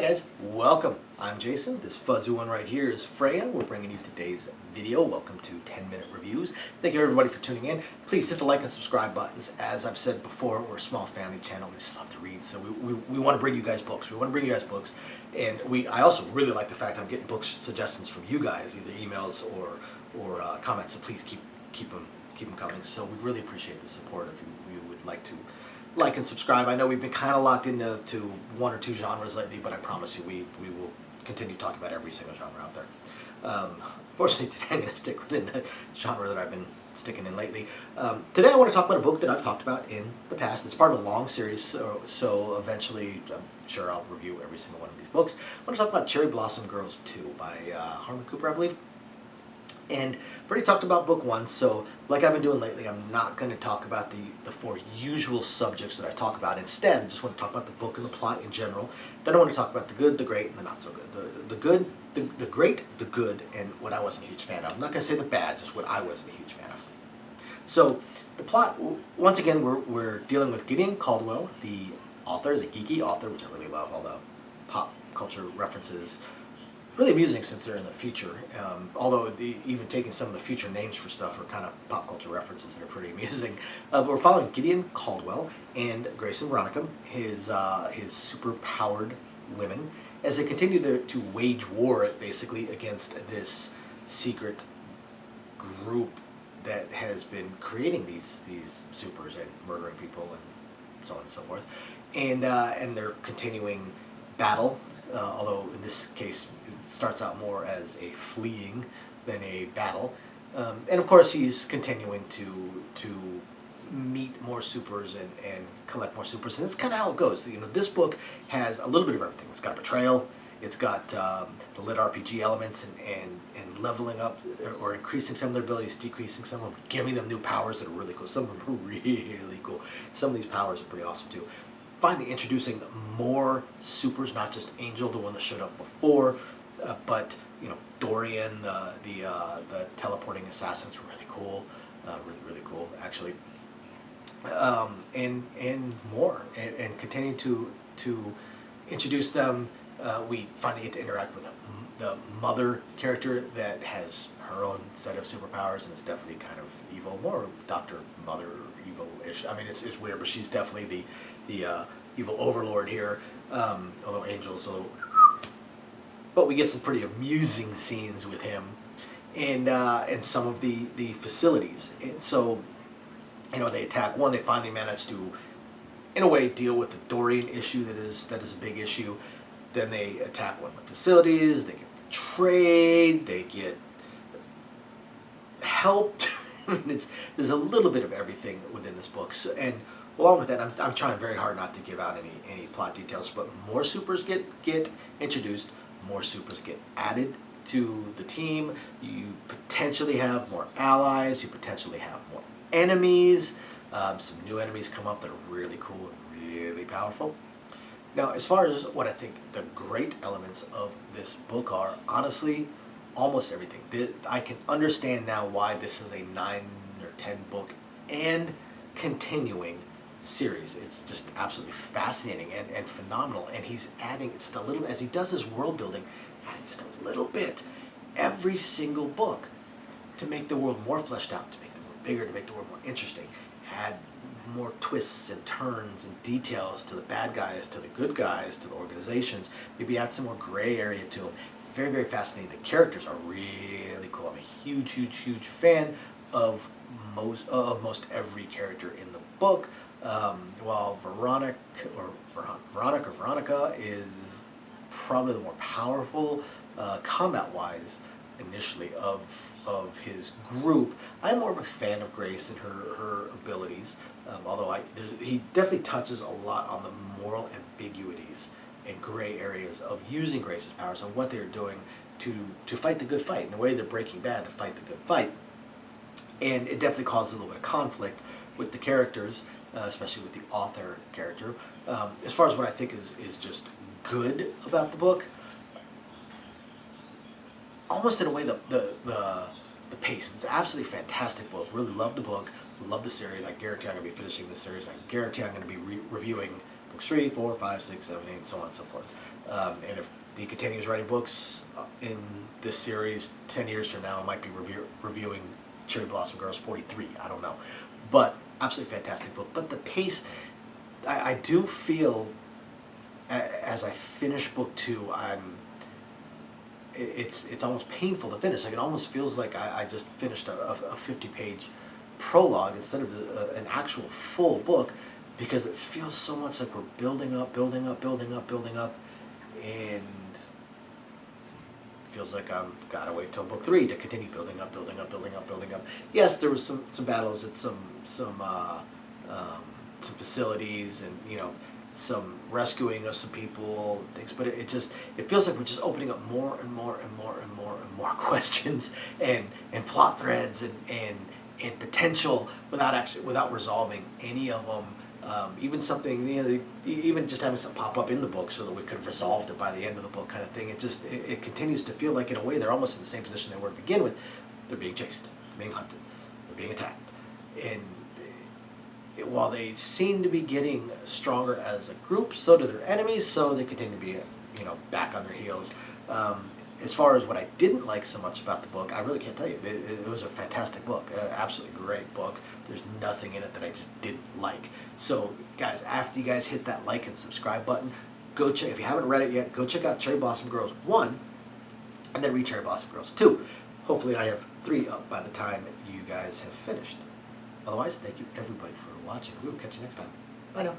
guys, welcome. I'm Jason. This fuzzy one right here is Freya. We're bringing you today's video. Welcome to 10-minute reviews. Thank you everybody for tuning in. Please hit the like and subscribe buttons. As I've said before, we're a small family channel. We just love to read, so we want to bring you guys books. And I also really like the fact that I'm getting book suggestions from you guys, either emails or comments. So please keep them coming. So we'd really appreciate the support if you would like to like and subscribe. I know we've been kind of locked into one or two genres lately, but I promise you we will continue talking about every single genre out there. Fortunately, today I'm going to stick within the genre that I've been sticking in lately. Today I want to talk about a book that I've talked about in the past. It's part of a long series, so eventually I'm sure I'll review every single one of these books. I want to talk about Cherry Blossom Girls 2 by Harmon Cooper, I believe. And I've already talked about book one, so like I've been doing lately, I'm not going to talk about the four usual subjects that I talk about. Instead, I just want to talk about the book and the plot in general. Then I want to talk about the good, the great, and the not so good. The good, the great, the good, and what I wasn't a huge fan of. I'm not going to say the bad, just what I wasn't a huge fan of. So the plot, once again, we're dealing with Gideon Caldwell, the author, the geeky author, which I really love, all the pop culture references. Really amusing since they're in the future, although even taking some of the future names for stuff are kind of pop culture references that are pretty amusing. But we're following Gideon Caldwell and Grace and Veronica, his super-powered women, as they continue to wage war, basically, against this secret group that has been creating these supers and murdering people and so on and so forth. And they're continuing battle, although in this case it starts out more as a fleeing than a battle. And of course he's continuing to meet more supers and collect more supers, and that's kind of how it goes. You know, this book has a little bit of everything. It's got betrayal, it's got the lit RPG elements and leveling up or increasing some of their abilities, decreasing some of them, giving them new powers that are really cool. Some of them are really cool. Some of these powers are pretty awesome too. Finally introducing more supers, not just Angel, the one that showed up before, but you know, Dorian, the teleporting assassin's really cool, really cool actually, and more, and continue to introduce them. We finally get to interact with the mother character that has her own set of superpowers, and it's definitely kind of evil, more Dr. Mother evil-ish. I mean, it's weird, but she's definitely the evil overlord here, although Angel's a little... But we get some pretty amusing scenes with him and some of the facilities. And so, you know, they attack one, they finally manage to, in a way, deal with the Dorian issue that is a big issue. Then they attack one of the facilities, they get betrayed, they get helped. I mean, there's a little bit of everything within this book. So, and along with that, I'm trying very hard not to give out any plot details, but more supers get introduced, more supers get added to the team. You potentially have more allies, you potentially have more enemies. Some new enemies come up that are really cool and really powerful. Now, as far as what I think the great elements of this book are, honestly, almost everything. I can understand now why this is a 9 or 10 book and continuing series. It's just absolutely fascinating and phenomenal, and he's adding just a little, as he does his world building, adding just a little bit every single book to make the world more fleshed out, to make the world bigger, to make the world more interesting, add more twists and turns and details to the bad guys, to the good guys, to the organizations, maybe add some more gray area to them. Very, very fascinating. The characters are really cool. I'm a huge fan of most every character in the book. While Veronica is probably the more powerful combat-wise initially of his group, I'm more of a fan of Grace and her abilities. Although he definitely touches a lot on the moral ambiguities and gray areas of using Grace's powers and what they're doing to fight the good fight, in a way they're Breaking Bad to fight the good fight. And it definitely causes a little bit of conflict with the characters, especially with the author character. As far as what I think is just good about the book, almost in a way the pace. It's an absolutely fantastic book. Really love the book, love the series. I guarantee I'm going to be finishing the series. I guarantee I'm going to be reviewing books 3, 4, 5, 6, 7, 8, so on and so forth. And if he continues writing books in this series, 10 years from now, I might be reviewing Cherry Blossom Girls 43. I don't know. But absolutely fantastic book. But the pace, I do feel, as I finish book 2, it's almost painful to finish. Like, it almost feels like I just finished a 50-page prologue instead of an actual full book, because it feels so much like we're building up, and feels like I'm gotta wait till book 3 to continue building up. Yes, there was some battles at some facilities, and some rescuing of some people and things, but it feels like we're just opening up more and more questions and plot threads and potential without resolving any of them. Even something, even just having something pop up in the book so that we could have resolved it by the end of the book, kind of thing. It continues to feel like, in a way, they're almost in the same position they were to begin with. They're being chased, they're being hunted, they're being attacked, and while they seem to be getting stronger as a group, so do their enemies. So they continue to be, back on their heels. As far as what I didn't like so much about the book, I really can't tell you. It was a fantastic book, absolutely great book. There's nothing in it that I just didn't like. So, guys, after you guys hit that like and subscribe button, go check. If you haven't read it yet, go check out Cherry Blossom Girls 1, and then read Cherry Blossom Girls 2. Hopefully, I have 3 up by the time you guys have finished. Otherwise, thank you everybody for watching. We will catch you next time. Bye now.